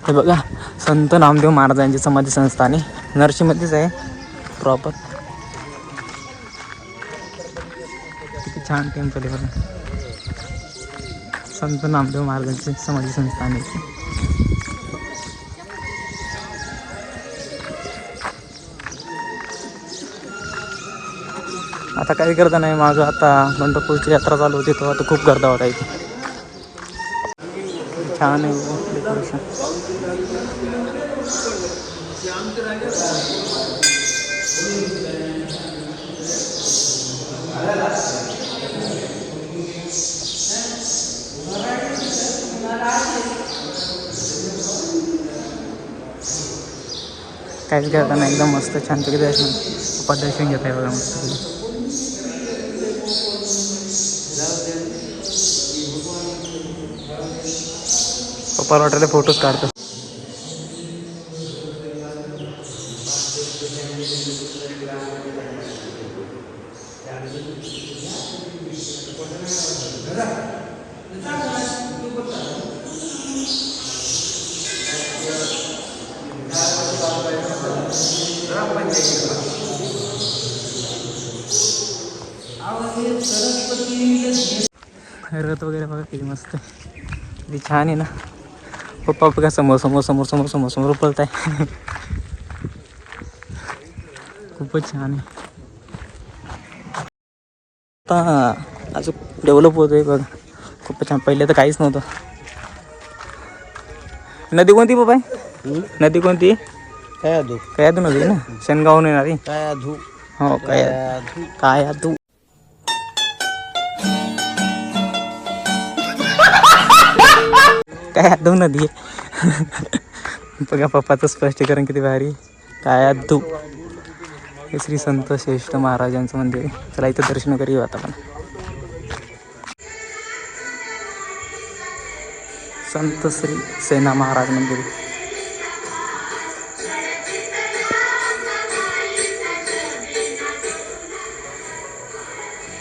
हे बघा संत नामदेव महाराजांची समाधी संस्थाने नरशीमध्येच आहे प्रॉपर. किती छान टेम्पल आहे बघा. संत नामदेव महाराजांची समाधी संस्थाने. आता काही करता नाही. मागं आता पंढरपूरची यात्रा चालू होती तेव्हा आता खूप गर्दा होता इथे. छान आहे डेकोरेशन. काहीच करता नाही. एकदम मस्त छानपैकी दर्शन घेत आहे बघा मस्त. पप्पा वाटायला फोटोज काढतो. रथ वगैरे बघा किती मस्त आहे. किती छान आहे ना. पप्पा बघा समोर समोर समोर समोर समोर समोर उपलत आहे. खूपच छान आहे. आता अजून डेव्हलप होत आहे बघा. खूपच छान. पहिले तर काहीच नव्हतं. नदी कोणती पप्पा आहे? नदी कोणती? कयाधू. कयाधू नदी ना. शेनगावहून येणारी. कयाधू. हो कयाधू. कयाधू. कयाधू नदी आहे. बघा पप्पाचं स्पष्टीकरण किती भारी. कयाधू हे श्री संत श्रेष्ठ महाराजांचं मंदिर आहे. चला इथं दर्शन वगैरे येऊ आता. पण संत श्री सेना महाराज मंदिर.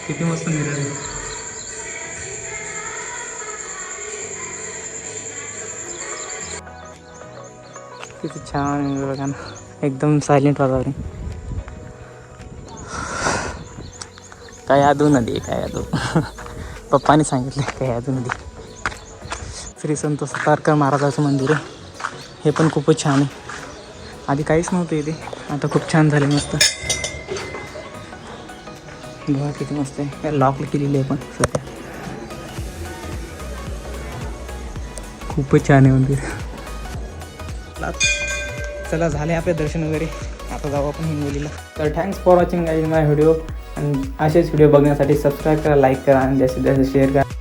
किती मस्त मिरर आहे. किती छान आहे बघा ना. एकदम सायलेंट वातावरण. कयाधू नदी. कयाधू पप्पाने सांगितलं. कयाधू नदी. श्री संत सतारकर महाराजाचं मंदिर आहे. हे पण खूपच छान आहे. आधी काहीच नव्हतं इथे. आता खूप छान झाले मस्त. बघा किती मस्त आहे. लॉक केलेली आहे पण सध्या. खूपच छान आहे मंदिर. चला झाले आपले दर्शन वगैरे. आता जाऊ आपण हिंगोलीला. तर thanks for watching guys my video. आणि असेच व्हिडिओ बघण्यासाठी सबस्क्राईब करा, लाईक करा आणि जास्तीत जास्त शेअर करा.